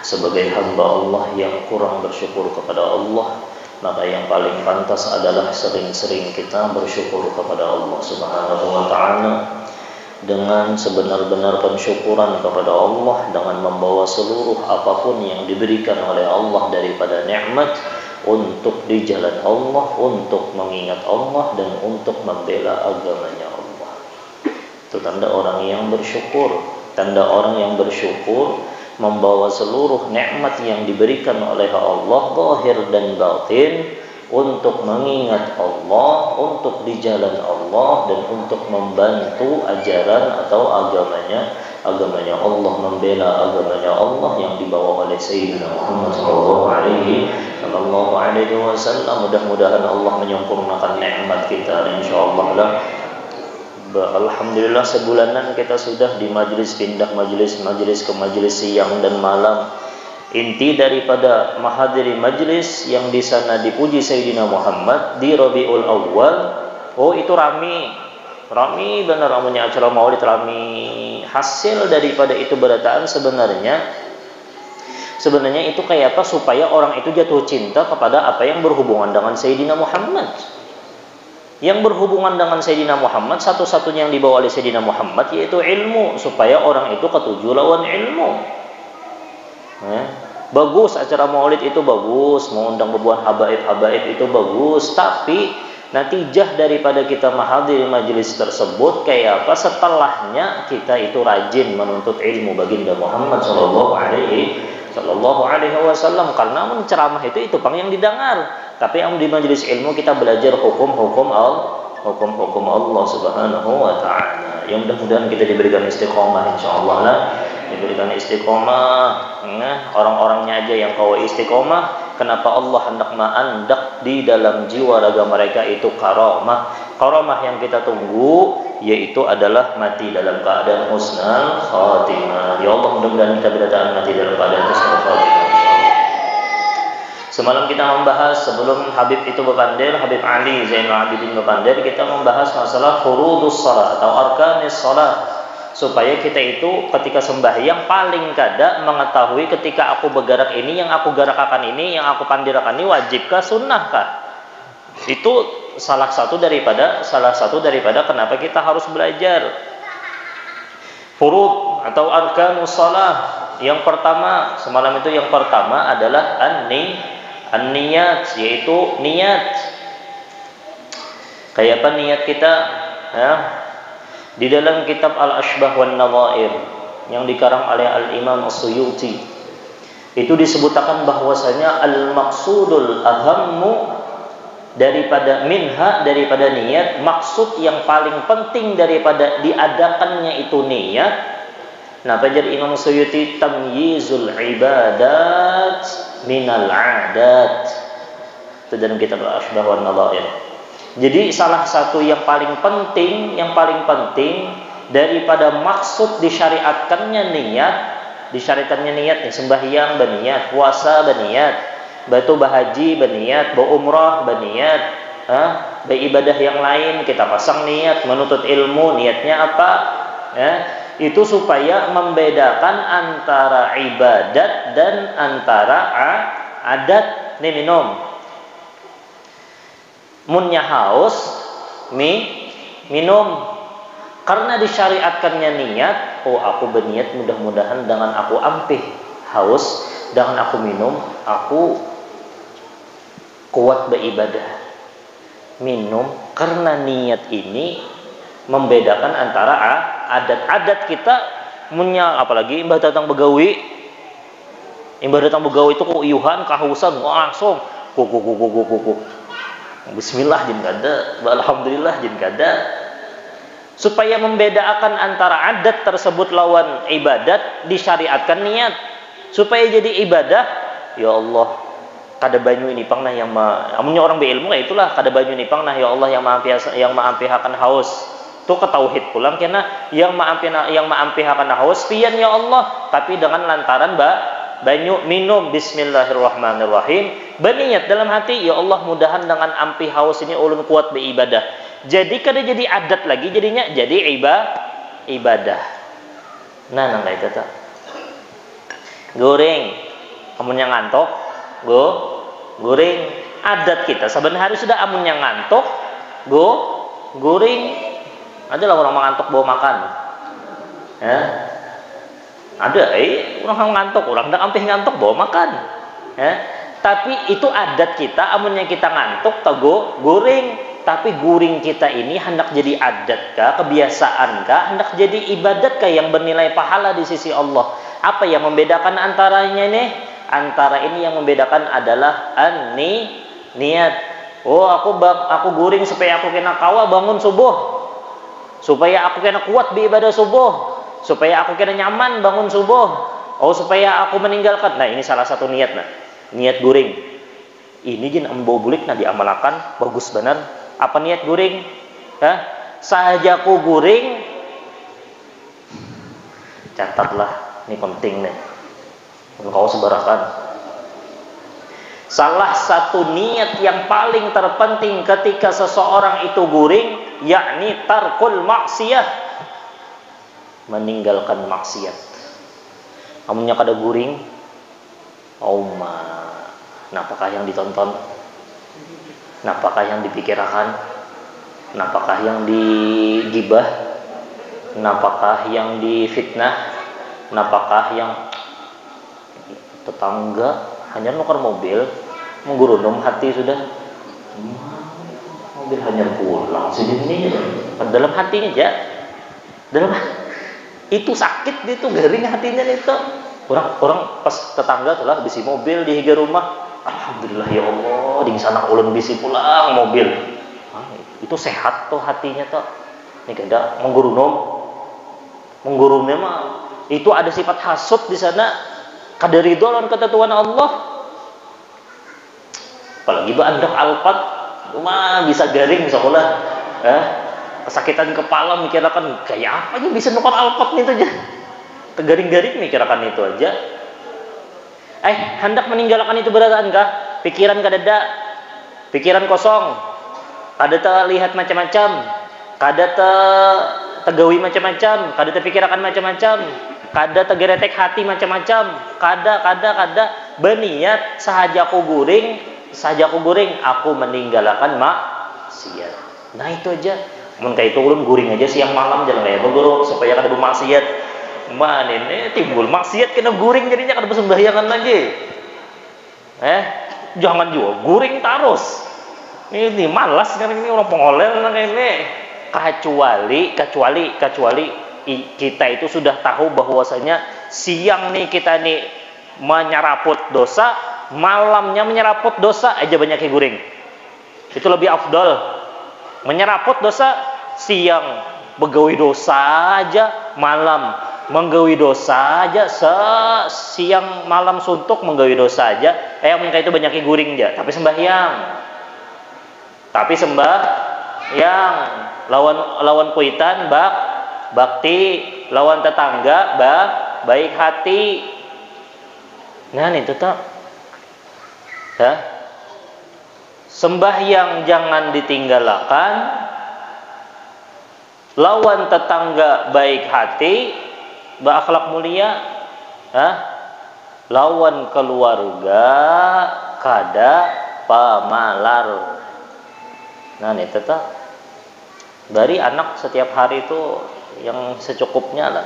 sebagai hamba Allah yang kurang bersyukur kepada Allah, maka yang paling pantas adalah sering-sering kita bersyukur kepada Allah Subhanahu wa ta'ala dengan sebenar-benar pensyukuran kepada Allah, dengan membawa seluruh apapun yang diberikan oleh Allah daripada nikmat untuk di jalan Allah, untuk mengingat Allah dan untuk membela agamanya Allah. Itu tanda orang yang bersyukur. Tanda orang yang bersyukur membawa seluruh nikmat yang diberikan oleh Allah zahir dan batin untuk mengingat Allah, untuk di jalan Allah dan untuk membantu ajaran atau agamanya Allah, membela agamanya Allah yang dibawa oleh Sayyidina Muhammad sallallahu alaihi wasallam. Mudah-mudahan Allah menyempurnakan nikmat kita insyaallah lah. Alhamdulillah sebulanan kita sudah di majlis, pindah majlis ke majlis siang dan malam. Inti daripada menghadiri majlis yang di sana dipuji Sayyidina Muhammad di Rabiul Awal. Oh, itu rami benar namanya acara maulid, rami. Hasil daripada itu berataan sebenarnya itu kayak apa, supaya orang itu jatuh cinta kepada apa yang berhubungan dengan Sayyidina Muhammad. Yang berhubungan dengan Sayyidina Muhammad, satu-satunya yang dibawa oleh Sayyidina Muhammad yaitu ilmu, supaya orang itu ketuju lawan ilmu. Bagus acara maulid itu bagus, mengundang bebuan habaib itu bagus, tapi natijah daripada kita menghadiri majelis tersebut kayak apa, setelahnya kita itu rajin menuntut ilmu baginda Muhammad sallallahu alaihi wasallam. Karena menceramah itu pang yang didengar, tapi yang di majelis ilmu kita belajar hukum-hukum Allah Subhanahu wa ta'ala. Yang mudah-mudahan kita diberikan istiqomah insyaallah lah, diberikan istiqomah. Orang-orangnya aja yang kau istiqomah, kenapa Allah hendak di dalam jiwa raga mereka itu karamah yang kita tunggu, yaitu adalah mati dalam keadaan husnul khatimah. Ya Allah, mudah-mudahan kita berdatangan mati dalam keadaan husnul khatimah. Semalam kita membahas, sebelum Habib itu berpandir, Habib Ali Zainul Abidin berpandir, kita membahas masalah furudus salat atau arkanis salat, supaya kita itu ketika sembahyang paling kada mengetahui ketika aku bergerak ini, yang aku gerakkan ini, yang aku pandirakan ini wajibkah sunnahkah. Itu salah satu daripada kenapa kita harus belajar furud atau arkanus salat. Yang pertama semalam itu adalah an-niyat, yaitu niat. Kayak apa niat kita ya? Di dalam kitab Al-Ashbah wan Nadhair yang dikarang oleh Al-Imam As-Suyuti itu disebutkan bahwasanya al-maqsudul ahammu daripada niat, maksud yang paling penting daripada diadakannya itu niat. Nah, pajar Imam Suyuti tamyizul ibadat minal adat. Itu dalam kitab Al-Ashbah wan Nadhair. Jadi salah satu yang paling penting daripada maksud disyariatkannya niat nih, sembahyang berniat, puasa berniat, batu bahaji berniat, berumrah berniat, beribadah yang lain kita pasang niat, menuntut ilmu niatnya apa? Itu supaya membedakan antara ibadat dan antara adat. Nih minum. Munnya haus, minum. Karena disyariatkannya niat, oh aku berniat mudah-mudahan dengan aku ampih haus, dengan aku minum, aku kuat beribadah. Minum karena niat ini membedakan antara adat kita. Munnya apalagi imbah datang begawi itu kuyuhan, kahausan, langsung kuku. Bismillah jin kada, alhamdulillah jin kada. Supaya membedakan antara adat tersebut lawan ibadat, disyariatkan niat supaya jadi ibadah. Ya Allah, kada banyu ini pang nah yang amunnya orang berilmu ya itulah kada banyu ini pang nah ya Allah yang maampihakan haus. Itu ke tauhid pulang kena yang maampihakan haus pian ya Allah, tapi dengan lantaran banyu minum bismillahirrahmanirrahim, berniat dalam hati ya Allah mudahan dengan ampi haus ini ulun kuat beribadah. Jadi kada jadi adat lagi, jadinya jadi ibadah. Nah nang kata goreng amunnya ngantuk guring. Adat kita sebenarnya sudah amunnya ngantuk guring. Adalah orang ngantuk bawa makan. Ya. Ada orang ngantuk, orang dak ampih ngantuk bawa makan. Ya. Tapi itu adat kita, amunnya kita ngantuk tago guring. Tapi guring kita ini hendak jadi adat kah, kebiasaan kah, hendak jadi ibadat kah yang bernilai pahala di sisi Allah. Apa yang membedakan antaranya ini? Antara ini yang membedakan adalah niat. Oh, aku guring supaya aku kena kawa bangun subuh, supaya aku kena kuat di ibadah subuh, supaya aku kena nyaman bangun subuh. Oh, supaya aku meninggalkan. Nah, ini salah satu niat, nah. Niat guring. Ini jin ambo bulik nah diamalkan bagus benar. Apa niat guring? Hah? Sahajaku guring. Catatlah, ini penting nih. Engkau sebarakan. Salah satu niat yang paling terpenting ketika seseorang itu guring, yakni tarkul maksiyah, meninggalkan maksiat. Amunnya kada guring, napakah yang ditonton? Napakah yang dipikirkan? Napakah yang digibah? Napakah yang difitnah? Napakah yang tetangga hanya nukar mobil menggurunum hati sudah mobil hanya pulang segini dalam hatinya aja dalam itu sakit itu garing hatinya itu orang pas tetangga telah bisi mobil di higa rumah. Alhamdulillah ya Allah, di sana ulun bisi pulang mobil. Itu sehat tuh hatinya tuh. Ini kada menggurumnya mah itu ada sifat hasud di sana. Kada ridho lawan ketentuan Allah. Apalagi andak alpat, mah bisa garing sekolah. Kesakitan kepala mikirkan kayak apa bisa nukar alpat itu aja. Tergaring-garing mikirkan itu aja. Hendak meninggalkan itu beradaan kah? Pikiran kadada, pikiran kosong, kada terlihat macam-macam, kada tegawi macam-macam, kada terpikirkan macam-macam, kada tergeretek hati macam-macam, kada berniat sahajaku guring, aku meninggalkan maksiat. Nah itu aja. Mun kayak itu ulun guring aja siang malam jangan kayak beguru supaya kada bermaksiat. Man ini timbul maksiat kena guring jadinya kada bersembahyangan lagi. Jangan juga guring terus. Ini malas kan ini orang pengolel nang ini. Kecuali kita itu sudah tahu bahwasanya siang nih kita nih menyeraput dosa, malamnya menyeraput dosa aja banyak yang guring. Itu lebih afdal. Menyeraput dosa siang begawi dosa aja, malam menggawi dosa aja, siang malam suntuk menggawi dosa aja. Mereka itu banyak yang guring aja, tapi sembahyang. Lawan kuitan bakti, lawan tetangga baik hati. Nah itu tak. Sembahyang jangan ditinggalkan, lawan tetangga baik hati, berakhlak mulia, lawan keluarga kada pamalar. Nah itu tak. Dari anak setiap hari itu yang secukupnya lah,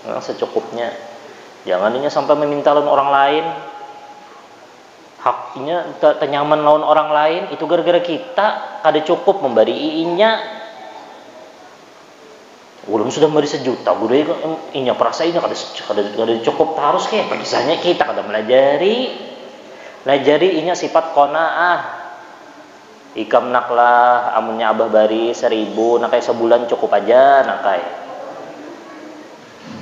yang secukupnya. Jangan dia sampai meminta lawan orang lain. Haknya tenyaman lawan orang lain itu gara-gara kita kada cukup memberi iinya. Ulun sudah memberi sejuta, budaya inya perasa inya kada cukup harus kayak kisahnya kita kada melajari inya sifat qanaah. Ikam naklah amunnya abah bari 1000 nakai sebulan cukup aja nakai.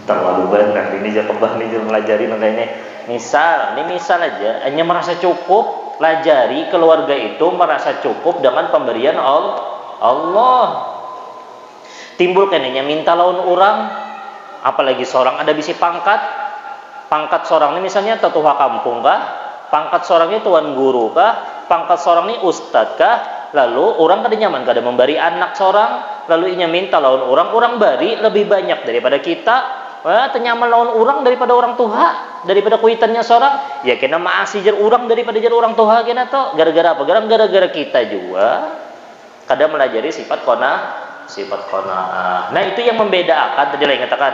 Terlalu banyak ini aja kebah nih melajari nakainya. Misal aja hanya merasa cukup, pelajari keluarga itu merasa cukup dengan pemberian Allah. Timbul kenanya minta lawan orang, apalagi seorang ada bisi pangkat seorang ini misalnya tetua kampung kah, pangkat seorang ini tuan guru kah, pangkat seorang ini ustad kah, lalu orang kada nyaman kada memberi anak seorang, lalu inya minta lawan orang bari lebih banyak daripada kita, tenyaman lawan orang daripada orang tua. daripada kuitannya seorang, ya kena maasi jar urang daripada jar urang toha kena to. Gara-gara apa? Gara-gara kita juga kadang melajari sifat qanaah. Nah, itu yang membedakan tadi lah katakan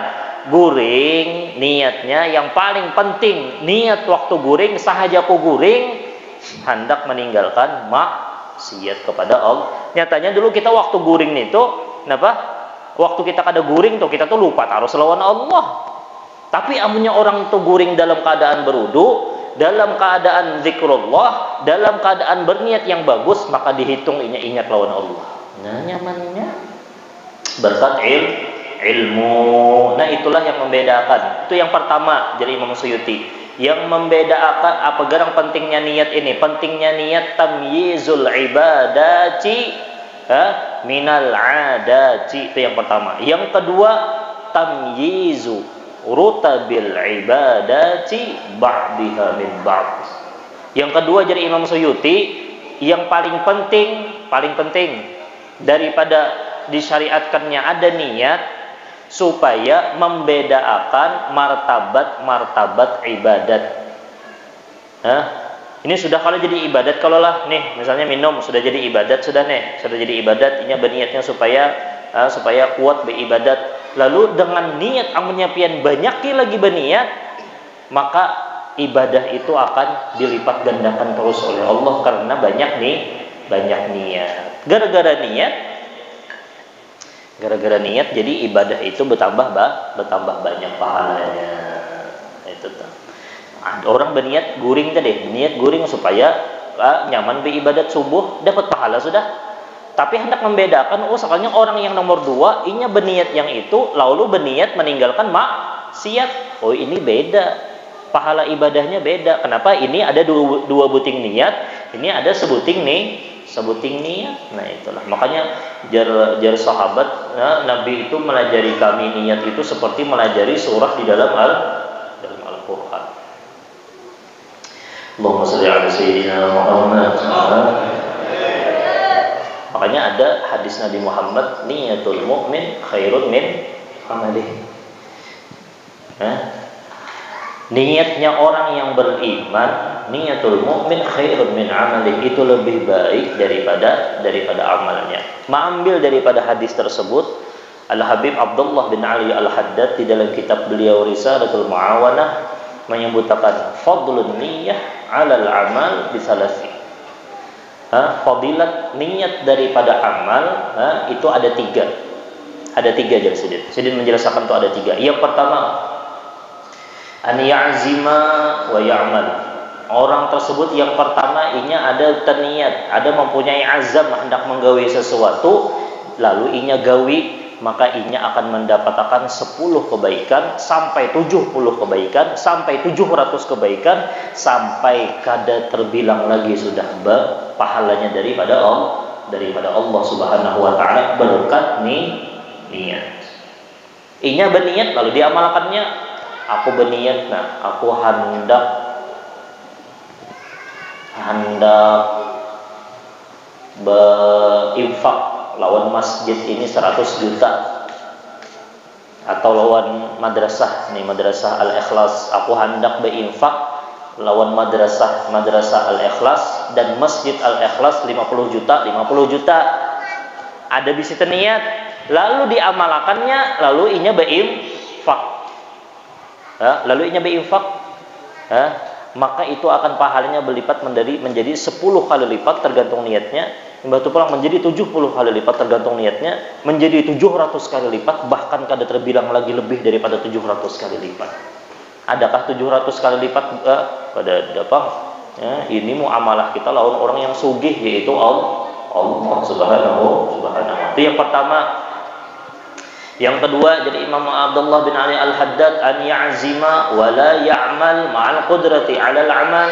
guring niatnya yang paling penting, niat waktu guring sahaja ku guring hendak meninggalkan maksiat kepada Allah. Nyatanya dulu kita waktu guring itu kenapa? Waktu kita kada guring tuh kita tuh lupa taruh selawan Allah. Tapi amunnya orang tuh guring dalam keadaan berudu, dalam keadaan zikrullah, dalam keadaan berniat yang bagus, maka dihitung ingat lawan Allah. Nah, nyamannya berkat ilmu. Nah, itulah yang membedakan. Itu yang pertama dari Imam Suyuti. Yang membedakan apa garang pentingnya niat ini? Pentingnya niat tamyizul ibadati minal adati, itu yang pertama. Yang kedua tamyizu rutabil ibadati ba'diha min ba'd. Yang kedua jadi Imam Suyuti, yang paling penting daripada disyariatkannya ada niat supaya membedakan martabat ibadat. Ini sudah kalau jadi ibadat, kalau lah nih misalnya minum sudah jadi ibadat, sudah jadi ibadat, ini berniatnya supaya kuat beribadat. Lalu dengan niat amunnya pian banyak lagi berniat, maka ibadah itu akan dilipat gandakan terus oleh Allah karena banyak niat. Gara-gara niat jadi ibadah itu bertambah banyak pahalanya. Itu tuh. Orang berniat guring tadi, niat guring supaya nyaman beribadat subuh, dapat pahala sudah. Tapi hendak membedakan, soalnya orang yang nomor 2 inya berniat yang itu, lalu berniat meninggalkan maksiat. Oh, ini beda. Pahala ibadahnya beda. Kenapa? Ini ada dua buting niat, ini ada sebuting niat. Nah, itulah. Makanya jar sahabat, Nabi itu melajari kami niat itu seperti melajari surah di dalam Al-Qur'an. Allahumma shalli ala sayyidina Muhammad. Makanya ada hadis Nabi Muhammad, niyatul mu'min khairun min amalih. Niatnya orang yang beriman, niyatul mu'min khairun min amalih, itu lebih baik daripada amalnya. Mengambil daripada hadis tersebut, Al-Habib Abdullah bin Ali Al-Haddad di dalam kitab beliau Risalatul Muawanah menyebutkan fadlun niyyah 'alal amal bisalasi. Fadilat niat daripada amal itu ada 3. Ada 3 jadi Sidin menjelaskan itu ada 3. Yang pertama, an ya'zima wa ya'mal. Orang tersebut yang pertama inya ada niat, ada mempunyai azam hendak menggawi sesuatu, lalu inya gawi, maka inya akan mendapatkan 10 kebaikan sampai 70 kebaikan sampai 700 kebaikan sampai kada terbilang lagi sudah pahalanya daripada Allah Subhanahu wa taala berkat niat. Inya berniat lalu diamalkannya, aku berniat aku hendak berinfak lawan masjid ini 100 juta, atau lawan madrasah Al-Ikhlas, aku hendak berinfak lawan madrasah Al-Ikhlas dan masjid Al-Ikhlas 50 juta. Ada bisi niat, lalu diamalkannya, lalu inya berinfak. Maka itu akan pahalanya berlipat menjadi 10 kali lipat tergantung niatnya. Batu pulang menjadi 70 kali lipat tergantung niatnya, menjadi 700 kali lipat, bahkan kada terbilang lagi lebih daripada 700 kali lipat. Adakah 700 kali lipat? Pada dapat ini muamalah kita lawan orang yang sugih, yaitu Allah Subhanahu. Itu yang pertama. Yang kedua, jadi Imam Abdullah bin Ali Al-Haddad, an ya'zima wa la ya'mal ma'al qudrati 'alal 'amal.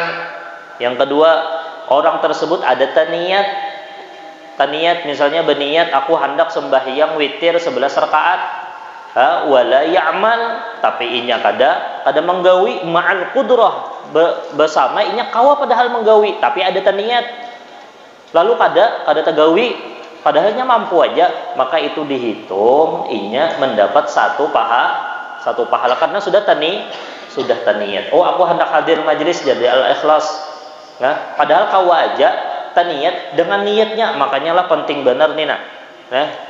Yang kedua, orang tersebut ada taniat, misalnya berniat aku hendak sembahyang witir 11 rakaat, wala ya'mal, tapi inya kada menggawi ma'al qudrah, bersama inya kawa padahal menggawi, tapi ada taniat, lalu kada tegawi padahalnya mampu aja, maka itu dihitung inya mendapat satu pahala karena sudah sudah taniat. Oh, aku hendak hadir majelis jadi al-ikhlas. Nah, padahal kau aja taniat dengan niatnya, makanya lah penting benar nih nak.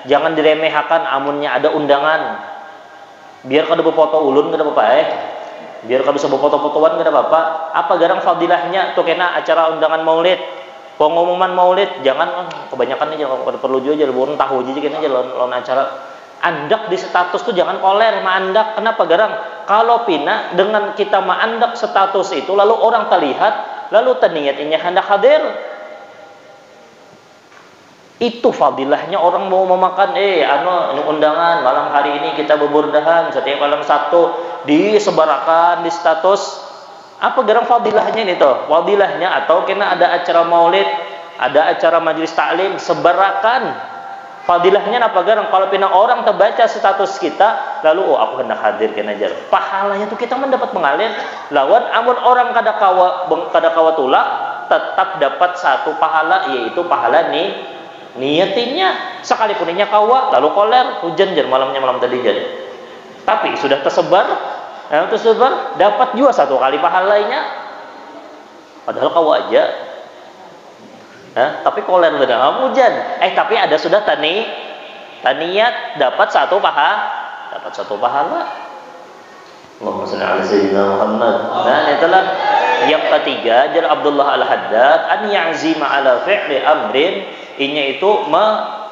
Jangan diremehkan amunnya ada undangan. Biar kada berfoto ulun kada apa-apa Biar kada bisa berfoto-fotoan kada apa-apa. Apa garang fadilahnya tuh kena acara undangan maulid, pengumuman maulid, jangan kebanyakan aja kalau perlu juga jadi burung tahu aja kena aja lawan acara. Andak di status tuh jangan koler mandak. Kenapa garang? Kalau pina dengan kita mandak status itu lalu orang terlihat, lalu taniat ini hendak hadir. Itu fadilahnya orang mau memakan undangan malam hari ini kita beburdahan setiap malam Sabtu disebarakan di status. Apa garang fadilahnya ini tuh? Fadilahnya atau kena ada acara maulid, ada acara majelis taklim, sebarakan. Fadilahnya apa garang? Kalau pina orang terbaca status kita, lalu aku hendak hadir kena jar. Pahalanya tuh kita mendapat mengalir. Lawan amun orang kada kawa tulak, tetap dapat satu pahala, yaitu pahala niatinya. Sekalipun inya kawa, lalu koler hujan jar malam tadi jar. Tapi sudah tersebar, dapat juga satu kali pahalanya. Padahal kawa aja. Tapi koler benar hujan. Tapi ada sudah taniat dapat satu pahala. Allahumma shalli ala sayyidina Muhammad. Nah, itulah yang ketiga jar Abdullah Al-Haddad an ya'zima ala fi'li amrin. Inya itu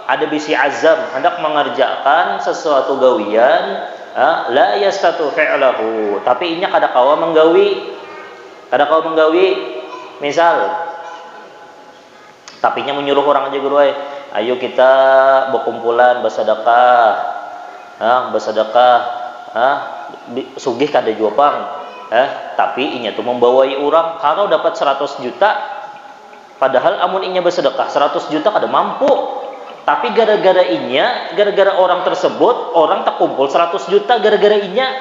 ada bisi azam hendak mengerjakan sesuatu gawian la yastatu fi'lahu, tapi inya kada kawa menggawi. Misal tapinya menyuruh orang aja guru, ayo kita berkumpulan bersedekah, sugih kada juapang, tapi inya tuh membawai orang kalau dapat 100 juta, padahal amun inya bersedekah 100 juta kada mampu, tapi gara-gara orang tersebut orang tak kumpul 100 juta, gara-gara inya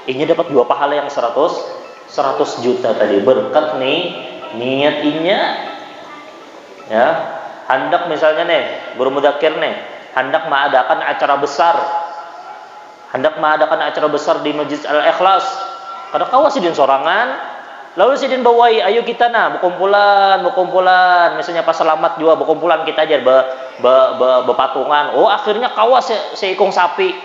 dapat dua pahala yang 100 juta tadi berkat niat inya. Hendak misalnya guru mudakir hendak mengadakan acara besar di Masjid Al-Ikhlas. Kada kawa sidin sorangan, lalu sidin bawai ayo kita berkumpulan, misalnya pas selamat juga berkumpulan kita aja berpatungan. Akhirnya kawa seikung sapi.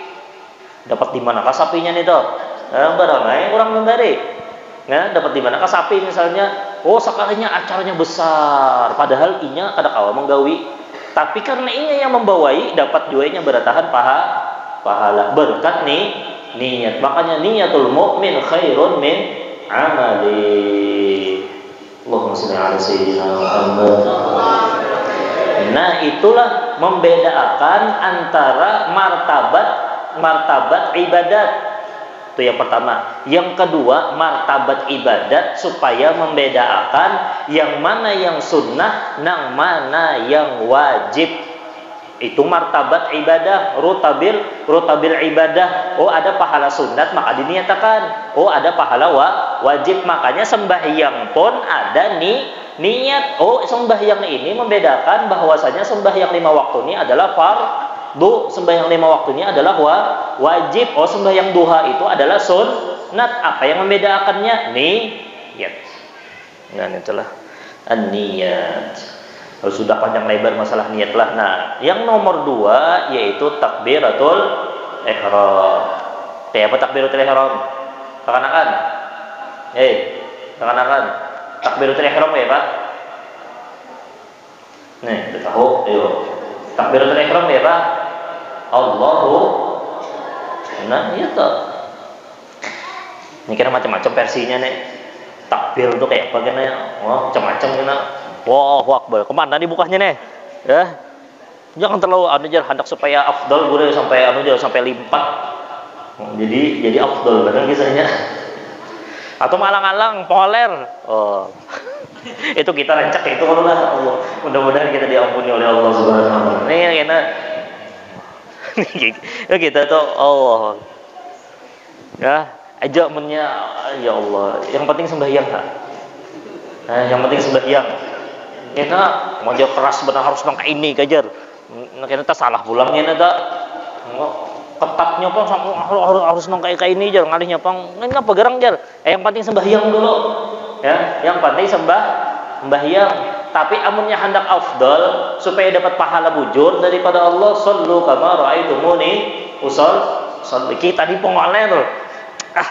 Dapat di manakah sapinya nih toh? Barang kurang memberi. Dapat di manakah sapi misalnya? Sekalinya acaranya besar, padahal inya kada kawa menggawi, tapi karena inya yang membawai dapat juga inya bertahan pahala berkat niat. Makanya niatul mukmin khairun min amali. Allahumma shalli ala sayyidina Muhammad. Nah, itulah membedakan antara martabat ibadat. Itu yang pertama. Yang kedua, martabat ibadat supaya membedakan yang mana yang sunnah, nang mana yang wajib. Itu martabat ibadah, rutabil ibadah. Ada pahala sunat maka diniatakan. Ada pahala wajib, makanya sembahyang pun ada niat. Sembahyang ini membedakan bahwasanya sembahyang 5 waktu ini adalah sembahyang 5 waktu ini adalah wajib. Sembahyang duha itu adalah sunnat. Apa yang membedakannya? Niat. Nah, itulah an-niyat. Sudah panjang lebar masalah niat lah. Nah, yang nomor 2 yaitu takbiratul ihram. Apa takbiratul ihram? Kekanakan? Kekanakan. Takbiratul ihram ya, Pak? Nih, tahu? Ayo. Takbiratul ihram ya, Pak? Allahu. Nah, iya toh. Ini kira macam-macam versinya takbir tuh kayak bagaimana? Macam-macam kena. Allahu Akbar. Kemana nih bukanya Jangan terlalu hendak supaya afdal boleh sampai lipat. Jadi afdal benar kisahnya. Atau malang-alang poler. Itu kita rancak itu kalau lah Allah. Mudah-mudahan kita diampuni oleh Allah Subhanahu wa taala. Ini kita tuh Allah. Ajak ya Allah. Yang penting sembahyang yang penting sembahyang. Kita mau dia keras benar harus nangka ini kajar. Kita salah pulangnya ketatnya pang harus nang kayak ini jar ngalihnya pang nggak pegerang jar yang penting sembahyang dulu ya, yang penting sembahyang. Tapi amunnya hendak afdal supaya dapat pahala bujur daripada Allah, sallu kama raaitumuni usalli. Kita di pengoler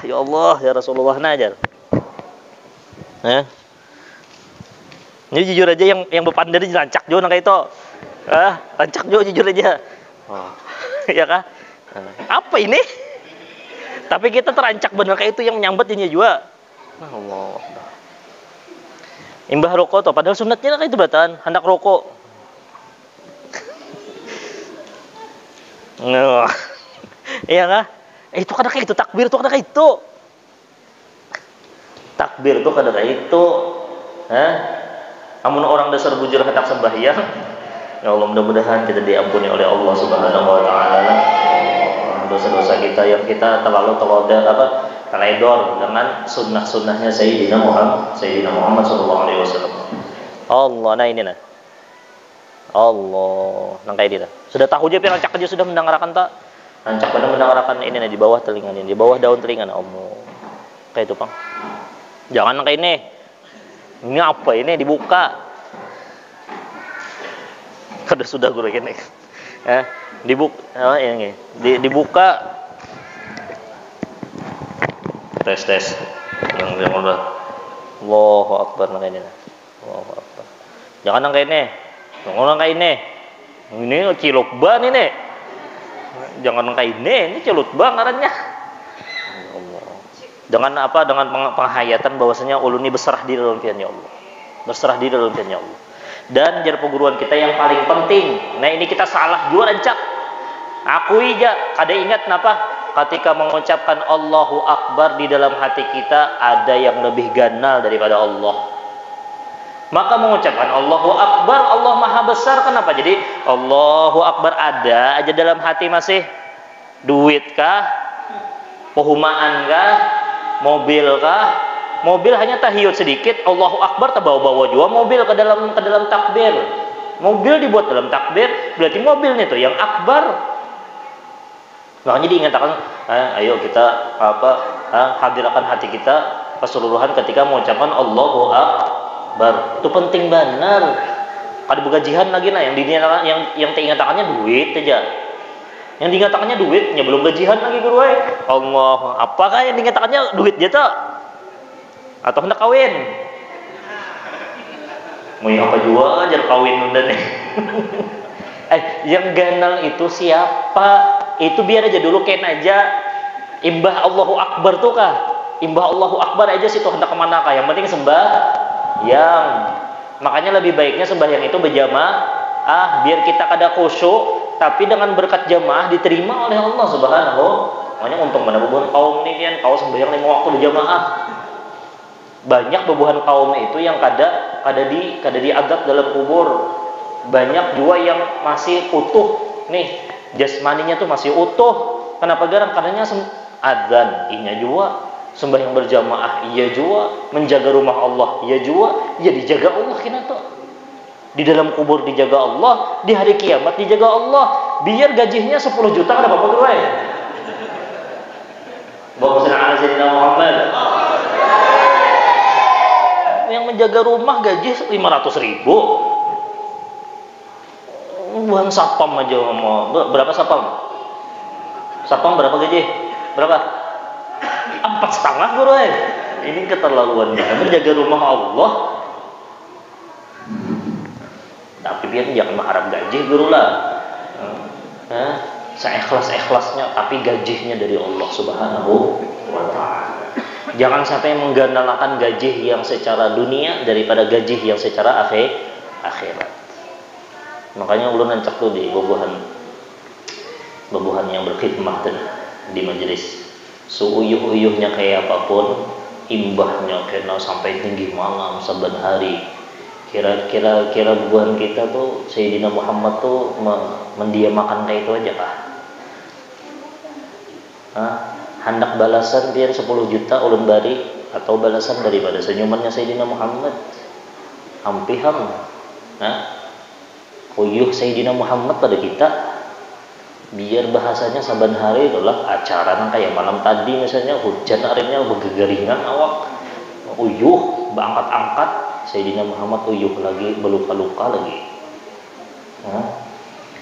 ya Allah ya Rasulullah najar ini jujur aja yang berpandai rancak jo nang kayak itu rancak jo jujur aja ya kah? Apa ini? Tapi kita terancak bener kayak itu yang menyambat ini juga. Allah. Imbah rokok tuh, padahal sunatnya kayak itu batan, hendak rokok. Iya kah? Itu kadang kayak itu takbir tuh kadang kayak itu. Takbir tuh kadang kayak itu. Amun orang dasar bujur hendak sembahyang. Ya Allah, mudah-mudahan kita diampuni oleh Allah Subhanahu wa taala dosa-dosa kita yang kita terlalu teledor dengan sunnah-sunnahnya Sayyidina Muhammad sallallahu alaihi wasallam. Allah, nah ini nah. Allah, nang kayak dia. Sudah tahu aja rancak aja sudah mendengarkan tak? Rancak benar mendengarkan ini nah di bawah telinga ini, di bawah daun telinga nah. Allah. Kayak itu, Pang. Jangan nang kayak ini. Ini apa ini dibuka? Kada sudah guru gini. Dibuka tes yang udah Allahu Akbar nang ini. Allahu Akbar. Jangan nang kayak ini. Jangan nang kayak ini. Ini cilok ban ini. Jangan nang kayak ini cilok ban ngarannya. Allah. Dengan apa? Dengan penghayatan bahwasanya ulun ini berserah diri dalam pilihan ya Allah. Berserah diri dalam pilihan ya Allah. Dan jar perguruan kita yang paling penting. Nah ini kita salah dua rancak. Akui aja, kada ingat kenapa? Ketika mengucapkan Allahu Akbar di dalam hati kita ada yang lebih ganal daripada Allah. Maka mengucapkan Allahu Akbar, Allah Maha Besar. Kenapa? Jadi Allahu Akbar ada aja dalam hati masih duit kah? Pehumaan kah? Mobil kah? Mobil hanya tahiyud sedikit, Allahu Akbar terbawa-bawa juga mobil ke dalam takbir. Mobil dibuat dalam takbir, berarti mobilnya itu yang akbar. Makanya diingatkan, ayo kita hadirkan hati kita keseluruhan ketika mengucapkan Allahu Akbar. Itu penting benar. Ada gajian lagi nah yang dinyatakan yang diingatkannya duit aja. Yang diingatkannya duitnya belum gajian lagi guru. Allah, apakah yang diingatkannya duit aja tak? Atau hendak kawin? Mau yang apa juga aja kawin udah nih. Yang ganal itu siapa? Itu biar aja dulu ken aja. Imbah Allahu Akbar tuh kah? Imbah Allahu Akbar aja situ hendak kemana kah? Yang penting sembahyang. Makanya lebih baiknya sembahyang itu berjamaah biar kita kada khusyuk, tapi dengan berkat jamaah diterima oleh Allah Subhanahu. Makanya untung mana bebuhan kaum nih kan, kau sembahyang 5 waktu berjamaah. Banyak bebuhan kaum itu yang kada diadab dalam kubur. Banyak juga yang masih utuh nih jasmaninya tuh masih utuh. Kenapa garang? Karenanya adzan iya juga, sembahyang berjamaah iya juga, menjaga rumah Allah iya juga, ya dijaga Allah kena tuh. Di dalam kubur dijaga Allah, di hari kiamat dijaga Allah. Biar gajinya 10 juta kada apa-apa gue. Bapak Sayyidina Muhammad yang menjaga rumah gaji 500.000. Buang sapam aja mau berapa sapam? Sapam berapa gaji? Berapa? 4,5 guru. Ini keterlaluannya. Menjaga rumah Allah. Tapi biar jangan mengharap gaji guru lah. Seikhlas-ikhlasnya tapi gajinya dari Allah Subhanahu wa taala. Jangan sampai menggandalkan gaji yang secara dunia daripada gaji yang secara akhirat. Makanya ulun nancak tuh di bebuhan yang berkhidmat di majelis. Suuyuh-uyuhnya kayak apapun, imbahnya kena sampai tinggi malam saban hari. Kira-kira bebuhan kita tuh Sayyidina Muhammad tuh mendiamakan kayak itu aja kah? Hendak balasan biar 10 juta ulun bari atau balasan daripada senyumannya Sayyidina Muhammad. Ampiham. Uyuh Sayyidina Muhammad pada kita. Biar bahasanya saban hari itulah acara nang kayak malam tadi misalnya hujan akhirnya bergeringan awak uyuh berangkat-angkat Sayyidina Muhammad uyuh lagi berluka-luka lagi.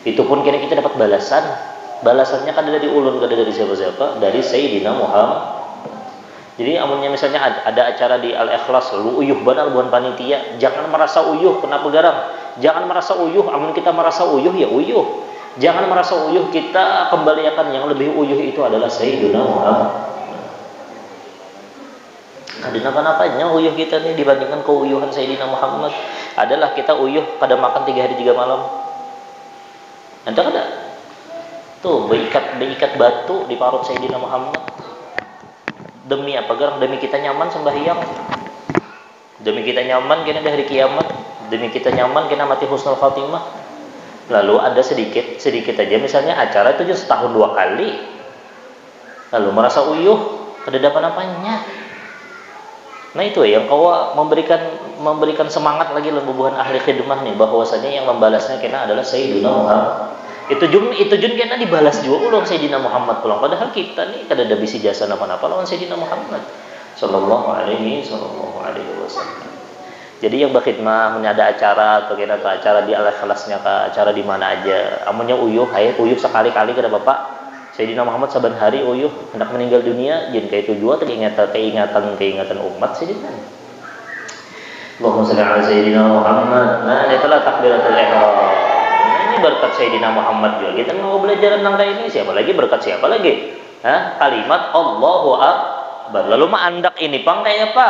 Itu pun kira kita dapat balasannya kada dari ulun, kada dari siapa-siapa, dari Sayyidina Muhammad. Jadi amunnya misalnya ada acara di Al-Ikhlas lu uyuh benar buan panitia, jangan merasa uyuh kenapa garang, jangan merasa uyuh, amun kita merasa uyuh ya uyuh. Jangan merasa uyuh, kita kembalikan yang lebih uyuh itu adalah Sayyidina Muhammad. Ada apa-apanya uyuh kita nih dibandingkan keuyuhan Sayyidina Muhammad. Adalah kita uyuh pada makan 3 hari 3 malam. Ada kada? Tuh beikat batu di parut Sayyidina Muhammad. Demi apa garang? Demi kita nyaman sembahyang. Demi kita nyaman kena di hari kiamat. Demi kita nyaman kena mati husnul khatimah. Lalu ada sedikit aja misalnya acara itu aja setahun 2 kali. Lalu merasa uyuh, ada apa-apanya. Nah itu yang kau memberikan semangat lagi lembubuhan ahli khidmah nih, bahwasanya yang membalasnya kena adalah Sayyidina Muhammad. Itu jun kena dibalas juga ulang Sayyidina Muhammad pulang. Padahal kita nih kada ada bisi jasa apa-apa lawan Sayyidina Muhammad sallallahu alaihi wasallam. Jadi yang berkhidmah ada acara atau kena acara di Al-Ikhlasnya ke acara di mana aja, amunnya uyuh uyuh sekali-kali kada Bapak. Sayyidina Muhammad saban hari uyuh hendak meninggal dunia jin kayak tujuan keingatan umat Sayyidina. Allahumma shalli ala Sayyidina Muhammad. Nah, itulah takbiratul ihram. Nah, ini berkat Sayyidina Muhammad juga. Kita mau belajar tentang ini siapa lagi berkat siapa lagi? Kalimat Allahu Akbar. Lalu andak ini pang kayak apa?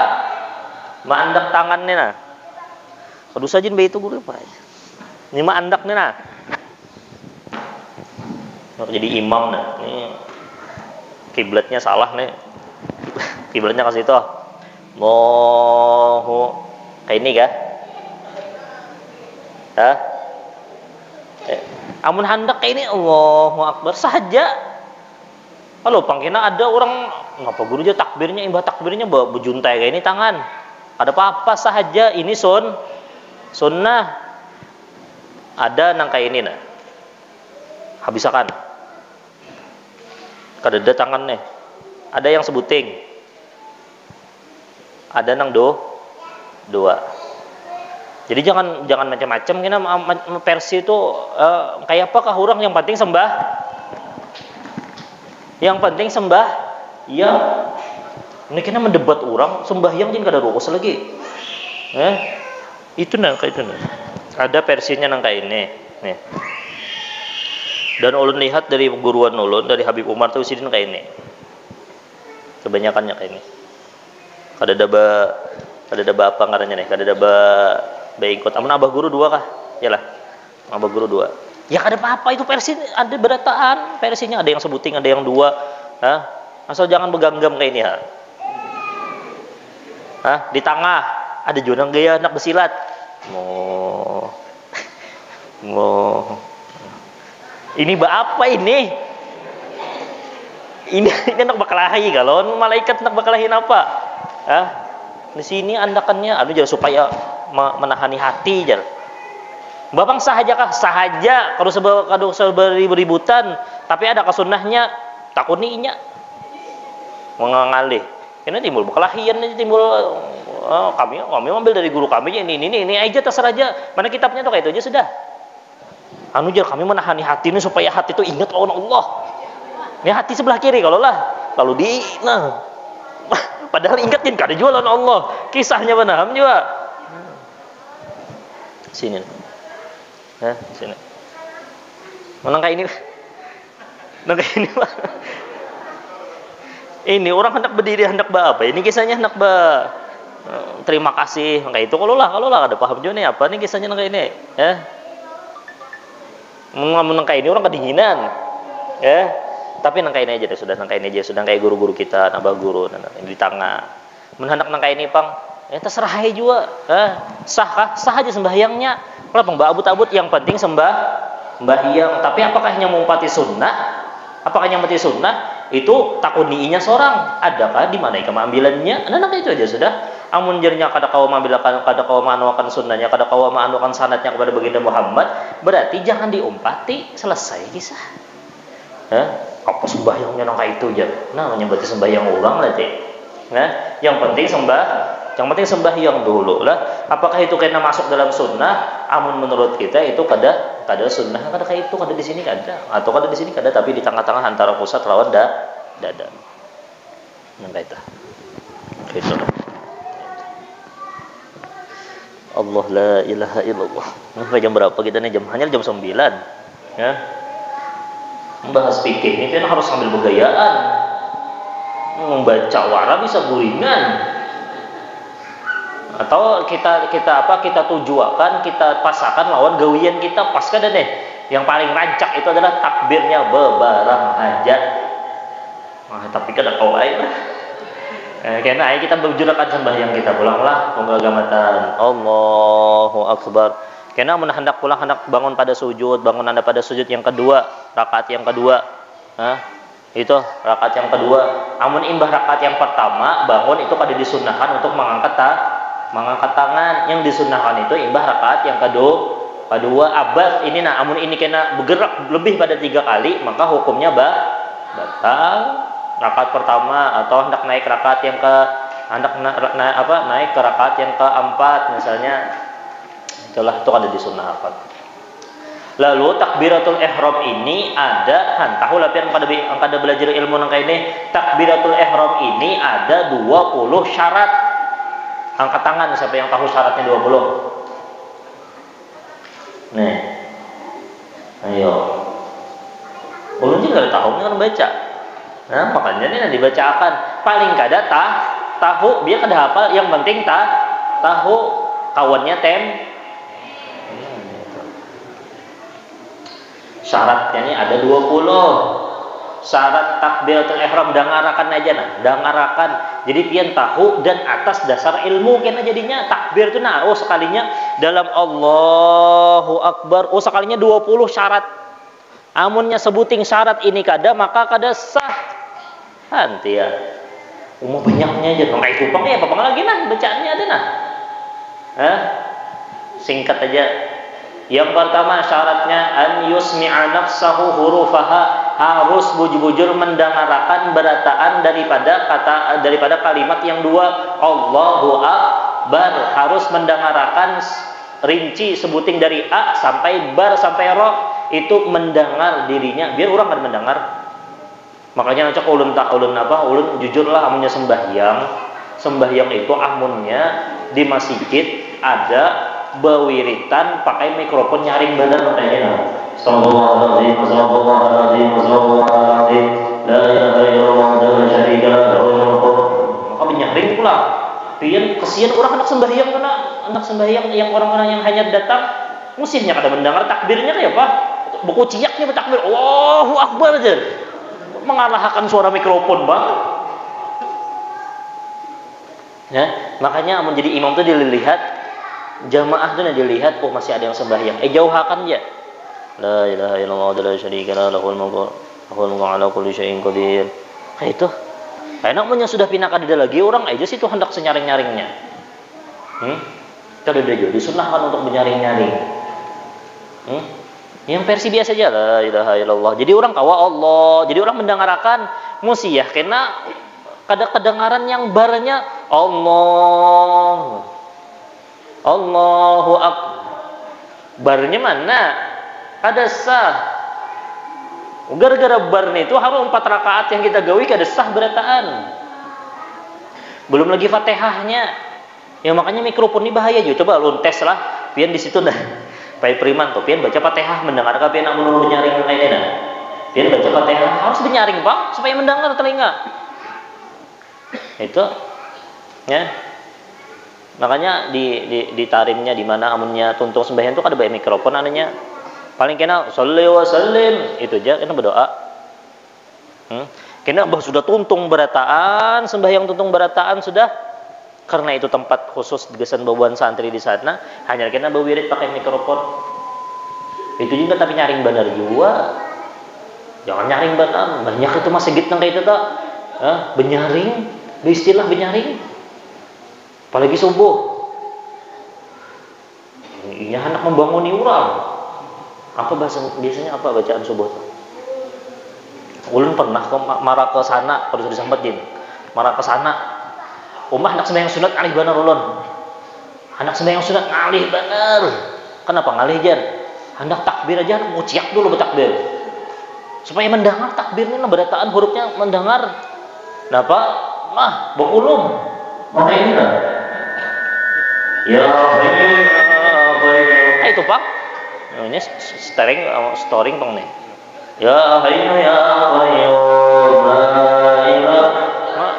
Andak tangannya nah. Aduh sajin bayi itu guru apa? Ini andak nih nah. Jadi imam nah. Ini kiblatnya salah nih. Kiblatnya ke situ. Allahu kayak ini kah? Amun hendak kayak ini Allahu Akbar saja. Halo pangkina ada orang ngapa guru aja takbirnya imbah takbirnya bejuntai kayak ini tangan. Ada apa-apa sahaja ini sunnah. Ada nang kayak ini nah. Habisakan. Kadada tangan nih. Ada yang sebuting. Ada nang dua. Jadi jangan macam-macam kena versi itu kayak apakah orang yang penting sembah. Yang penting sembah ya. Ini kena mendebat orang sembahyang jin kada rukus lagi. Itu nang kayak itu nah. Ada versinya nang kayak ini. Nih. Dan ulun lihat dari guruan ulun dari Habib Umar tuh sidin kayak ini. Kebanyakannya kayak ini. Kada ada apa ngarannya nih? Kada ada beingkot. Amun abah guru 2 kah? Yalah. Abah guru 2. Ya kada apa-apa itu versi ada berataan. Versinya ada yang sebuting, ada yang 2. Asal jangan beganggam kayak ini di tengah ada jonang gaya anak bersilat. Ini apa ini? Ini anak bakalahi kalau malaikat anak bakalahin apa? Di sini andakannya aja supaya menahani hati aja. Babang sahaja kah? Sahaja kalau beributan tapi ada kesunnahnya takuninya mengalih. Ini timbul berkelahian, timbul kami ambil dari guru kami ini aja terserah aja. Mana kitabnya tuh kayak itu aja sudah. Kami menahani hati ini supaya hati itu ingat lawan Allah. Ini hati sebelah kiri kalau lah. Lalu padahal ingatin kada jual lawan Allah. Kisahnya paham juga. Sini. Sini. Menang kayak ini. Nang kayak ini, Pak. Ini orang hendak berdiri hendak apa? Ini kisahnya hendak terima kasih kayak itu kalau lah ada paham juga nih apa nih kisahnya kayak ini menang kayak ini orang kedinginan tapi nang kayak ini aja deh sudah nang kayak ini aja sudah kayak guru-guru kita nambah guru di tengah menhendak nang kayak ini pang terserah aja juga sah aja sembahyangnya kalau mbak abut-abut yang penting sembahyang tapi apakah hanya mengumpati sunnah itu takuniinya seorang adakah di mana keambilannya itu aja sudah amun jernya kada kawa maanuakan sunnahnya kada kawa maanuakan sanadnya kepada baginda Muhammad berarti jangan diumpati selesai kisah Apa sembahyangnya nang itu aja? Namanya berarti sembahyang orang lah teh. Yang penting sembahyang dulu lah. Apakah itu kena masuk dalam sunnah? Amun menurut kita itu kada sunnah, kada kayak itu, kada di sini kada, atau kada di sini kada, tapi di tengah-tengah antara pusat lawan dada. Nang itu. Gitu. Allah la ilaha illallah. Sampai jam berapa kita nih? Hanya jam 9. Ya. Membahas fikih ini kan harus sambil bergayaan. Membaca wara bisa guringan. Atau kita tujuakan, kita pasakan lawan gawian kita pas kada deh. Yang paling rancak itu adalah takbirnya bebarang hajat. Tapi kada kau air lah. Karena kita berjurakan sembahyang kita pulanglah penggamatan Allahu Akbar. Karena hendak pulang, hendak bangun pada sujud, bangun anda pada sujud yang kedua, rakaat yang kedua. Itu rakaat yang kedua. Amun imbah rakaat yang pertama bangun itu kada disunnahkan untuk mengangkat tangan. Yang disunnahkan itu imbah rakaat yang kedua abad ini. Amun ini kena bergerak lebih pada 3 kali, maka hukumnya batal. Rakaat pertama atau hendak naik rakaat yang naik ke rakaat yang keempat misalnya, itulah itu ada disunnahkan. Lalu takbiratul ihram ini ada tahu lah pian kada belajar ilmu nang ini. Takbiratul ihram ini ada 20 syarat. Angkat tangan siapa yang tahu syaratnya 20. Nih. Ayo. Ulun juga tahu kan baca. Makanya ini dibacakan. Paling kada tahu, dia kada hafal, yang penting tahu kawannya Syaratnya ini ada 20. Syarat takbiratul ihram dangarakan aja dangarakan. Jadi pian tahu dan atas dasar ilmu kena jadinya takbir itu sekalinya dalam Allahu Akbar, sekalinya 20 syarat. Amunnya sebuting syarat ini kada, maka kada sah. Nanti ya umum banyaknya aja kayak kupang ya apa lagi bacaannya ada singkat aja. Yang pertama syaratnya an yusmi'a nafsahu hurufaha, harus bujur-bujur mendengarakan berataan daripada kalimat yang dua, Allahu Akbar, harus mendengarakan rinci sebuting dari A sampai bar sampai ro, itu mendengar dirinya biar orang kan mendengar. Makanya ngajak ulun jujurlah amunnya sembahyang itu amunnya di masjid ada bawiritan pakai mikrofon nyaring bener makanya sallallahu alaihi wasallam la ilaha illallah la syarika lahu maka menyaring pula pian kesian orang anak sembahyang yang orang-orang yang hanya datang musimnya kada mendengar takbirnya kayak apa buku ciaknya bertakbir Allahu Akbar aja mengalahkan suara mikrofon banget. Makanya menjadi imam itu dilihat, jamaah itu dilihat, masih ada yang sembahyang. Jauhakan dia. La ilaha illallah la syarika lahu lahul mulku ala kulli syai'in qadir. Kayak itu. Enaknya sudah pindah kada lagi orang aja situ hendak senyaring-nyaringnya. Kada ada disunahkan untuk menyaring-nyaring. Yang versi biasa aja la ilaha illallah. Jadi orang kawa Allah, jadi orang mendengarkan musiyah karena kada kedengaran yang barnya Allahu Akbarnya mana? Kada sah. Gara-gara barnya itu harus 4 rakaat yang kita gawi kada sah berataan. Belum lagi Fatihahnya. Ya makanya mikrofon ini bahaya juga. Coba lu tes lah, pian di situ Pai Priman tuh, pian baca Fatihah mendengar pian nak menurut nyaring lainnya pian baca Fatihah harus dinyaring bang supaya mendengar telinga. Itu ya. Makanya di tarimnya di mana amunnya tuntung sembahyang itu ada banyak mikrofon ananya. Paling kena sholli wa sallim itu aja kena berdoa. Kena sudah tuntung berataan, sembahyang tuntung berataan sudah. Karena itu tempat khusus digesan babuan santri di sana, hanya kena bawirid pakai mikrofon. Itu juga tapi nyaring benar juga. Jangan nyaring benar, banyak itu masih gitu kayak itu tak. Benyaring, istilah benyaring. Apalagi subuh. Iya anak membanguni orang. Apa bahasa biasanya apa bacaan subuh tuh? Ulun pernah marah ke sana, pada sudah sampai jin. Marah ke sana. Umah hendak sembahyang sunat ngalih bener ulun. Hendak sembahyang sunat ngalih bener. Kenapa ngalih jan? Hendak takbir aja nguciak dulu bertakbir. Supaya mendengar takbir ini berataan hurufnya mendengar. Napa? Mah, beulum. Makanya ya, itu Pak. Ini storing tong nih. Ya hayyu ya qayyum la ilaha.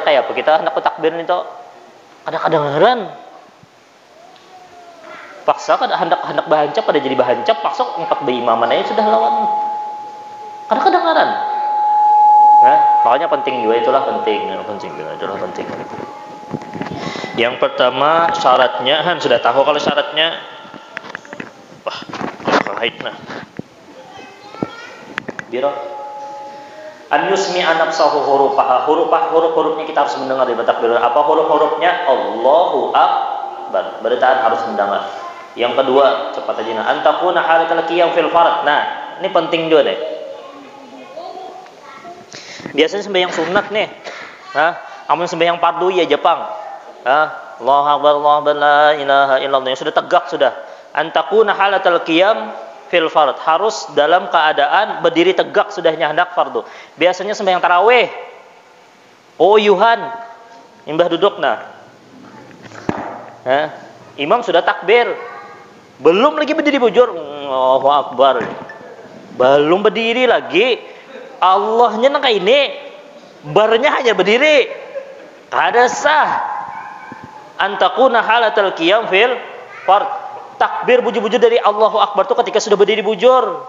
Kayak apa kita hendak takbir nih toh? Kadang-kadang heran. Paksa hendak bahancap pada jadi bahancap, paksa ngangkat beimaman aja sudah lawan. Kadang-kadang heran. Makanya penting juga itulah penting penting. Yang pertama syaratnya sudah tahu kalau syaratnya. Wah, kahit nah. Biro an yusmi anafsahu huruf-hurufnya kita harus mendengar di takbir. Apa huruf-hurufnya? Allahu akbar. Beritaan harus mendengar. Yang kedua, cepat aja antakuna halatal qiyam fil fard. Nah, ini penting juga deh. Biasanya sembahyang sunat nih. Amun sembahyang fardu ya Jepang. Allahu akbar la ilaha illallah sudah tegak sudah. Antakuna halatal qiyam fil fard, harus dalam keadaan berdiri tegak sudahnya hendak fardu. Biasanya sembahyang tarawih. Yuhan imbah duduk nah. Imam sudah takbir. Belum lagi berdiri bujur. Allahu akbar. Belum berdiri lagi. Allahnya nang ini. Barnya hanya berdiri. Kada sah. Antakuna halatal qiyam fil fard. Takbir bujur-bujur dari Allahu Akbar itu ketika sudah berdiri bujur.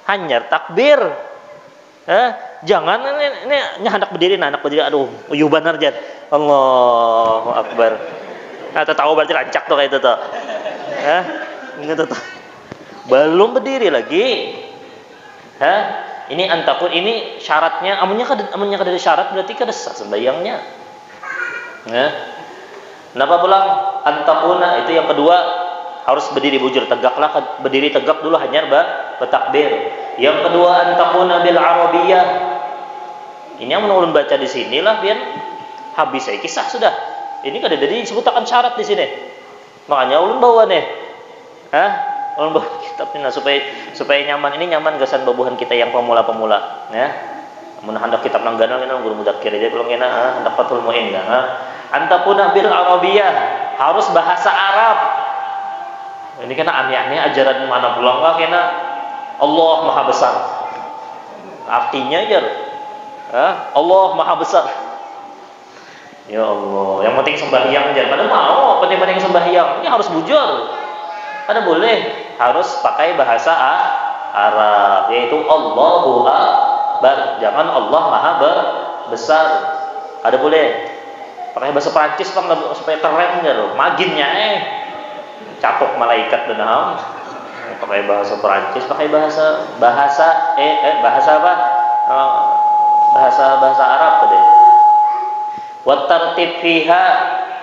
Hanya takbir. Jangan ini hendak berdiri, anak berdiri, aduh, benar jan. Allahu Akbar. Tahu berarti lancak tuh kayak itu tuh. Ini tuh. Belum berdiri lagi. Ini antakun, ini syaratnya. Amunnya kada ada syarat berarti kada sah sembahyangnya. Kenapa bilang antakuna itu yang kedua? Harus berdiri bujur, tegaklah, berdiri tegak dulu hanya bertakbir. Yang kedua antakuna bil arabiyah. Ini yang ulun baca di sinilah biar habis saya kisah sudah. Ini kada jadi disebutkan syarat di sini. Makanya ulun bawa nih. Ulun bawa kitab ini supaya nyaman. Ini nyaman gasan babuhan kita yang pemula-pemula, ya. Mun hendak kitab nang ganal ini guru mudzakkir aja belum kena hendak Fathul Muin antakuna bil arabiyah, harus bahasa Arab. Ini kena aneh-aneh ajaran mana pulang lah kena Allah Maha Besar. Artinya aja Allah Maha Besar. Ya Allah, yang penting sembahyang aja. Pada mau penting-penting sembahyang. Ini harus bujur. Pada boleh harus pakai bahasa Arab, yaitu Allahu Akbar. Jangan Allah Maha Besar. Ada boleh pakai bahasa Prancis supaya keren aja. Maginnya catok malaikat denam. Pakai bahasa Perancis, pakai bahasa apa? Bahasa Arab tadi. Wa tartib fiha,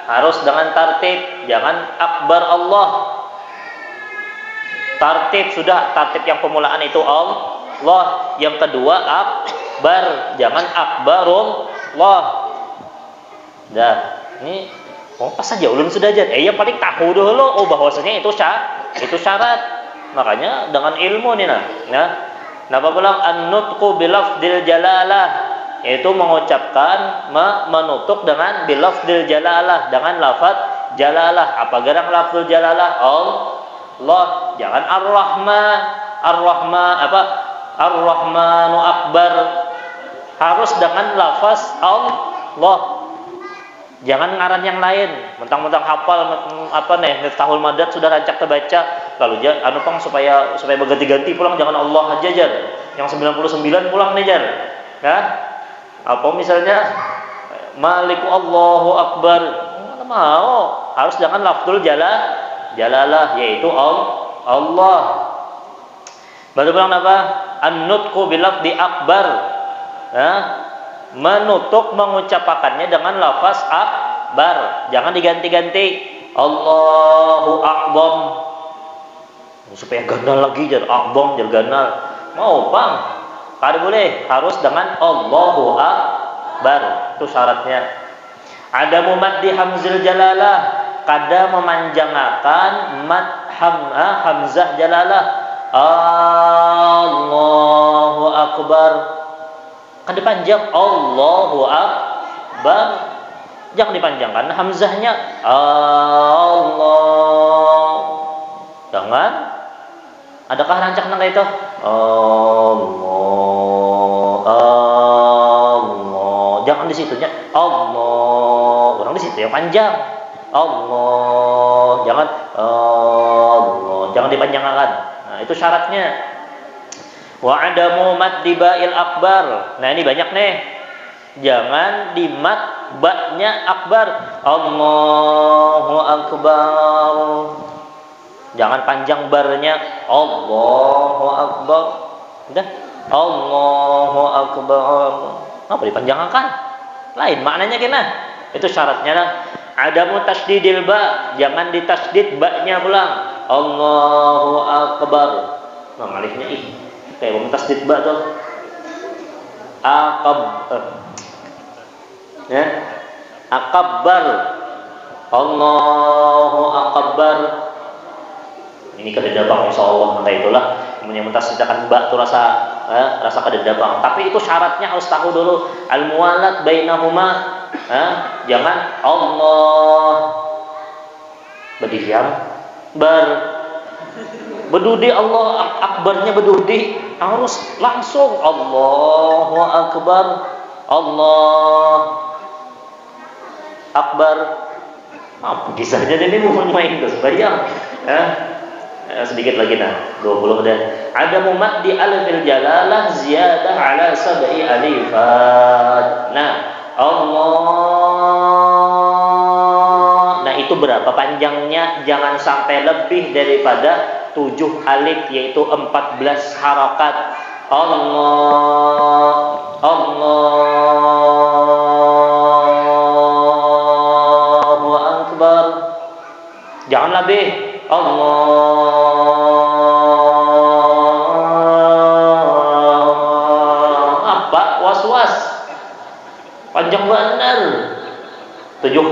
harus dengan tartib, jangan akbar Allah. Tartib sudah, tartib yang pemulaan itu Allah. Yang kedua akbar, jangan akbarullah. Dah, ini pas saja ulun sudah aja. Yang paling tahu dulu bahwasanya itu syarat. Makanya dengan ilmu nih Napa bilang an-nutqu bilafdil jalalah, yaitu mengucapkan menutuk dengan bilafdil jalalah, dengan lafaz jalalah. Apa gerang lafzul jalalah? Allah. Jangan ar-rahmanu akbar. Harus dengan lafaz Allah. Jangan ngaran yang lain, mentang-mentang hafal Miftahul Madad sudah rancak terbaca, lalu supaya berganti-ganti pulang jangan Allah aja jar. Yang 99 pulang nih jar. Apa misalnya Maliku Allahu Akbar. Mana mau, harus jangan lafzul jalalah, yaitu Allah. Baru bilang apa? An-nutqu bilafdi akbar. Menutuk mengucapkannya dengan lafaz akbar, jangan diganti-ganti. Allahu Akbar supaya ganal lagi jar akbar jar ganal. Mau bang Kada boleh, harus dengan Allahu Akbar. Itu syaratnya. Ada maddi hamzil jalalah, kada memanjangakan mad hamzah jalalah. Allahu Akbar. Kada panjang Allahu Akbar. Jangan dipanjangkan hamzahnya Allah. Jangan. Adakah rancak nang itu? Allah. Jangan di situnya Allah. Orang di situ yang panjang. Allah. Jangan Allah. Jangan dipanjangkan. Nah, itu syaratnya. Wa adamu maddi ba'il akbar. Nah, ini banyak nih. Jangan di mad ba-nya akbar. Allahu Akbar. Jangan panjang barnya Allahu Akbar. Udah. Allahu Akbar. Apa dipanjangkan? Lain maknanya kena. Itu syaratnya lah. Adamu tasdidil ba. Jangan ditasdid ba-nya pulang. Allahu Akbar. Nah, alifnya ih. Kayak mau tasdid ba tuh. Ya. Akbar. Allahu Akbar. Ini kededabang insyaallah. Maka itulah yang mentasdidkan ba itu rasa kededabang. Tapi itu syaratnya harus tahu dulu al-muwalat bainahuma. Jangan Allah berdiam berdudi Allah akbarnya berdudi, harus langsung Allahu Akbar. Allah Akbar. Kisahnya ini mau main ke sembahyang. Sedikit lagi 20 dan ada mumaddi alifil jalalah ziyadah ala sab'i alifat. Nah, Allah. Nah, itu berapa panjangnya? Jangan sampai lebih daripada 7 alif, yaitu 14 harakat. Allahu Akbar. Jangan lebih. Was-was. Panjang benar. 7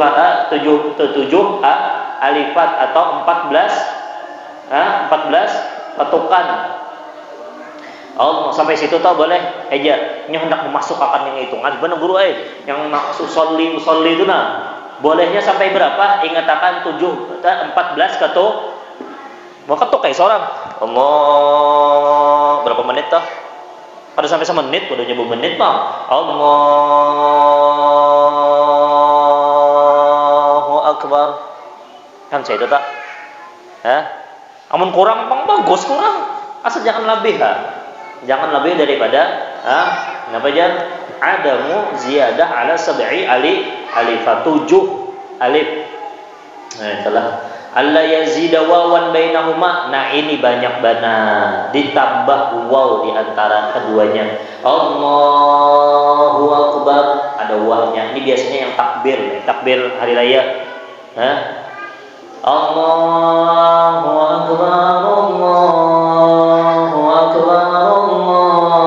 alifat atau 14 petukan. Sampai situ tau boleh aja. Ini hendak memasukkan yang hitungan. Benar guru yang maksud usolli itu bolehnya sampai berapa? Ingatakan 14 ketuk. Mau ketuk kayak seorang. Allah berapa menit toh? Pada sampai semenit, udah nyebut menit bang. Allahu Akbar. Kan saya itu tak? Amun kurang bang, bagus kurang. Asal jangan lebih Jangan lebih daripada kenapa jangan? Adamu ziyadah ala sab'i alifat 7 alif. Nah, itulah. Alla yazida wawan bainahuma. Nah, ini banyak banget. Ditambah waw di antara keduanya. Allahu Akbar. Ada wawnya. Ini biasanya yang takbir hari raya. Allahu Akbar. Allahu Akbar.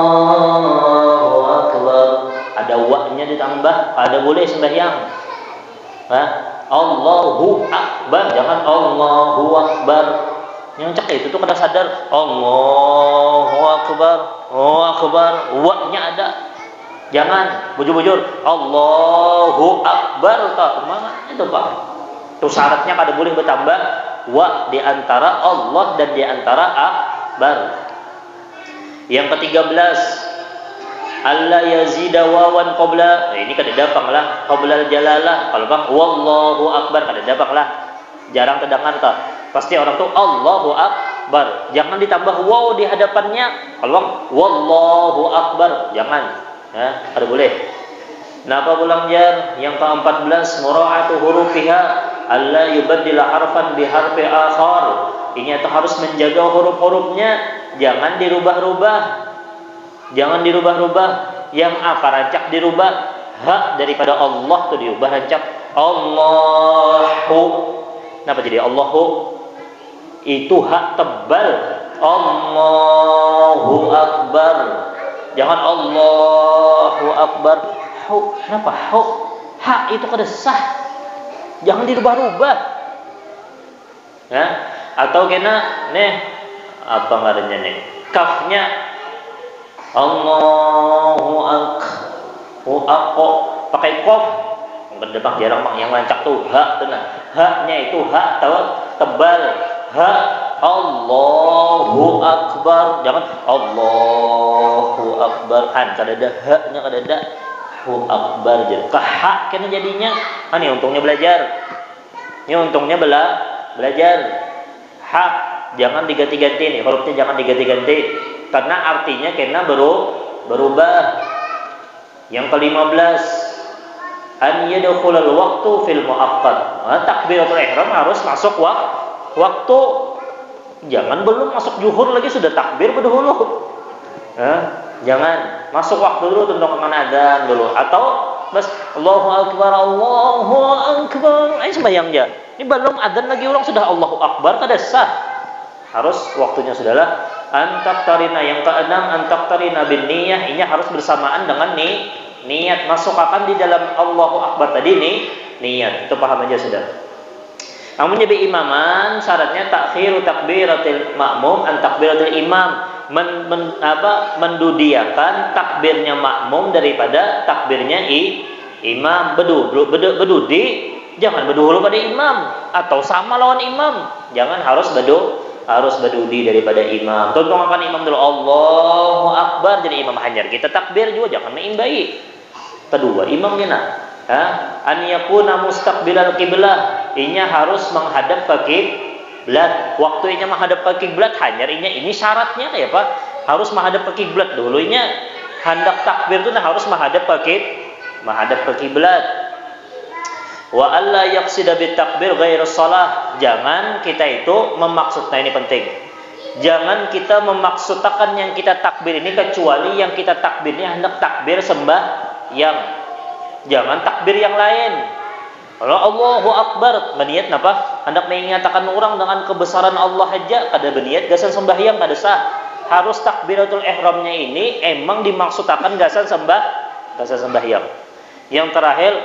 Allahu Akbar. Ada wawnya ditambah. Ada boleh sembahyang. Allahu Akbar, jangan Allahu Akbar. Yang cek itu tuh kada sadar Allahu Akbar, Allahu Akbar, wa-nya ada. Jangan bujur-bujur Allahu Akbar tak mana itu Pak. Itu syaratnya kada boleh bertambah wa di antara Allah dan di antara akbar. Yang ke-13 Allah yazida wawan qabla. Ini kada dapang lah qabla jalalah. Kalau bang wallahu akbar kada dapang lah. Jarang terdengar tak. Pasti orang tuh Allahu Akbar. Jangan ditambah waw di hadapannya. Kalau bang wallahu akbar jangan. Kada boleh. Napa pulang jar? Yang ke-14 mura'atu hurufiha alla yubaddila harfan bi harfi akhar. Ini harus menjaga huruf-hurufnya, jangan dirubah-rubah. Jangan dirubah-rubah. Yang apa rancak dirubah? Ha daripada Allah tuh diubah rancak Allahu. Kenapa jadi Allahu? Itu hak tebal. Allahu Akbar. Jangan Allahu Akbar. Kenapa? Ha itu kada sah. Jangan dirubah-rubah. Ya, atau kena apa ngarannya nih? Kafnya Allahu Akbar pakai qaf. Berdebak jarang mak yang lancak tuh ha tuh nah. Ha-nya itu ha tebal. Ha Allahu Akbar. Jangan Allahu Akbar. Kada ada ha-nya kada ada. Hu Akbar jadi. Ha kena jadinya. Ini untungnya belajar. Ini untungnya belajar. Ha jangan diganti-ganti nih. Hurufnya jangan diganti-ganti. Karena artinya kena berubah. Yang ke-15 an yadkhulul waqtu fil muaqqat. Takbiratul ihram harus masuk waktu. Jangan belum masuk zuhur lagi sudah takbir berdahulu. Jangan masuk waktu dulu tentang adzan dulu atau bas Allahu Akbar Allahu Akbar. Sembahyang aja. Ini belum adzan lagi orang sudah Allahu Akbar kada sah. Harus waktunya sudahlah. Antaqtarina yang ke-6 antaqtarina bin niyah. Ini harus bersamaan dengan niat masuk akan di dalam Allahu Akbar tadi niat. Itu paham aja sudah. Namun jadi imaman syaratnya takhiru takbiratil makmum an takbiratil imam. Mendudiakan takbirnya makmum daripada takbirnya imam. Bedudi jangan berdahulu pada imam atau sama lawan imam. Jangan harus bedudi daripada imam. Contoh akan imam dulu Allahu Akbar jadi imam hanyar. Kita takbir juga jangan meimbai. Kedua imamnya an yakuna mustaqbilal qiblah. Inya harus menghadap ke kiblat. Waktunya menghadap ke kiblat hanyar ini syaratnya ya Pak. Harus menghadap ke kiblat dulu. Inya hendak takbir itu harus menghadap ke kiblat. Wa alla yaqsida bit takbir ghairu shalah. Jangan kita itu memaksudkan ini penting. Jangan kita memaksudkan yang kita takbir ini kecuali yang kita takbirnya hendak takbir sembahyang. Jangan takbir yang lain. Kalau Allahu Akbar berniat napa? Hendak mengatakan orang dengan kebesaran Allah aja kada berniat gasan sembahyang kada sah. Harus takbiratul ihramnya ini emang dimaksudkan gasan sembahyang. Yang terakhir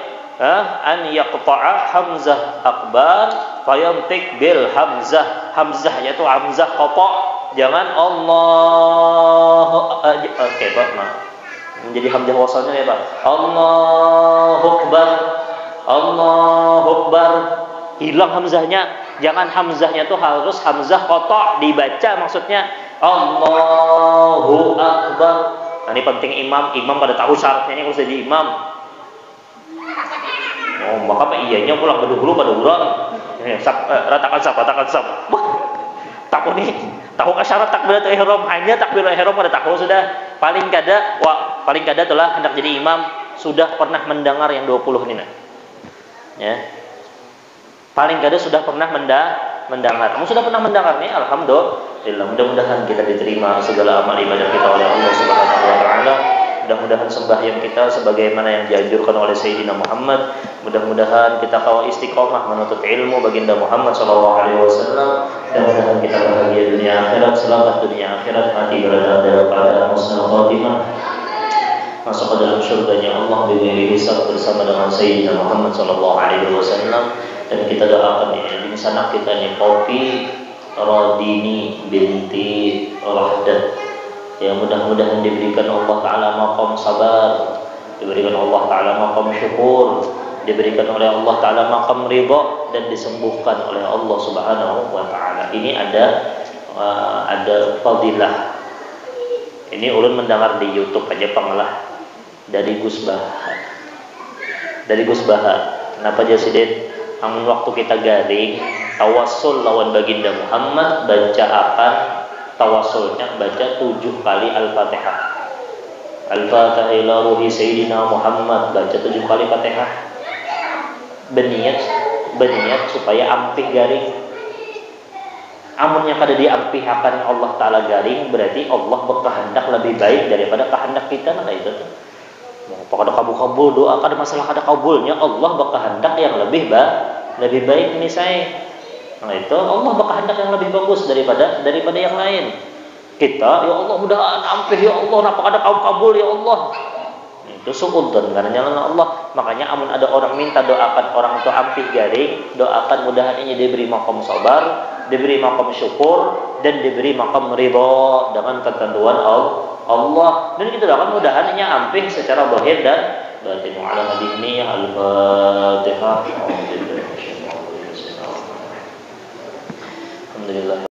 an yaqta'a hamzah akbar fayantik bil hamzah. Hamzah yaitu hamzah qata. Jangan Allah oke Pak, menjadi hamzah wasalnya ya Pak. Allahu Akbar. Allahu Akbar. Hilang hamzahnya. Jangan hamzahnya tuh harus hamzah qata dibaca maksudnya Allahu Akbar. Nah, ini penting imam pada tahu syaratnya ini harus jadi imam. Oh, maka apa iyanya pulang berdahulu pada orang. Ratakan sab. Tahu nih. Tahu syarat takbiratul ihram hanya takbiratul ihram pada tahu sudah. Paling kada telah hendak jadi imam sudah pernah mendengar yang 20 ini. Ya. Paling kada sudah pernah mendengar. Kamu sudah pernah mendengar nih? Alhamdulillah. Mudah-mudahan kita diterima segala amal ibadah kita oleh Allah Subhanahu wa taala. Mudah-mudahan sembahyang kita sebagaimana yang dianjurkan oleh Sayyidina Muhammad. Mudah-mudahan kita kawal istiqomah menuntut ilmu baginda Muhammad sallallahu alaihi wasallam. Mudah-mudahan kita bahagia dunia akhirat, selamat dunia akhirat, mati dalam keadaan husnul khatimah. Masuk ke dalam syurganya Allah bighairi hisab bersama dengan Sayyidina Muhammad sallallahu alaihi wasallam. Dan kita doakan ini anak kita nih Popi Rodini binti Rahdat. Ya mudah-mudahan diberikan Allah Ta'ala maqam sabar, diberikan Allah Ta'ala maqam syukur, diberikan oleh Allah Ta'ala maqam ridha, dan disembuhkan oleh Allah Subhanahu wa Ta'ala. Ini ada fadilah. Ini ulun mendengar di YouTube aja pengelah dari Gus Bahar. Kenapa Jasidin? Amun waktu kita garing tawassul lawan baginda Muhammad, baca akan tawassulnya baca 7 kali Al-Fatihah. Al-Fatihah ila ruhi Sayyidina Muhammad, baca 7 kali Fatihah. Berniat supaya ampih garing. Amunnya kada diampih akan Allah Ta'ala garing, berarti Allah berkehendak lebih baik daripada kehendak kita. Nah itu tuh. Mau kada kabul doa kada masalah kada kabulnya, Allah berkehendak yang lebih baik ini saya. Nah itu Allah berkehendak yang lebih bagus daripada yang lain. Kita, ya Allah mudahan ampun ya Allah, napa kada kabul ya Allah. Itu suudzon karena jalan Allah. Makanya amun ada orang minta doakan orang itu ampih garing, doakan mudahan ini diberi makom sabar, diberi makom syukur, dan diberi makom ridho dengan ketentuan Allah. Dan kita doakan mudahan ini ampih secara zahir dan batin. Ala nabiyyina al-Fatihah. Alhamdulillah.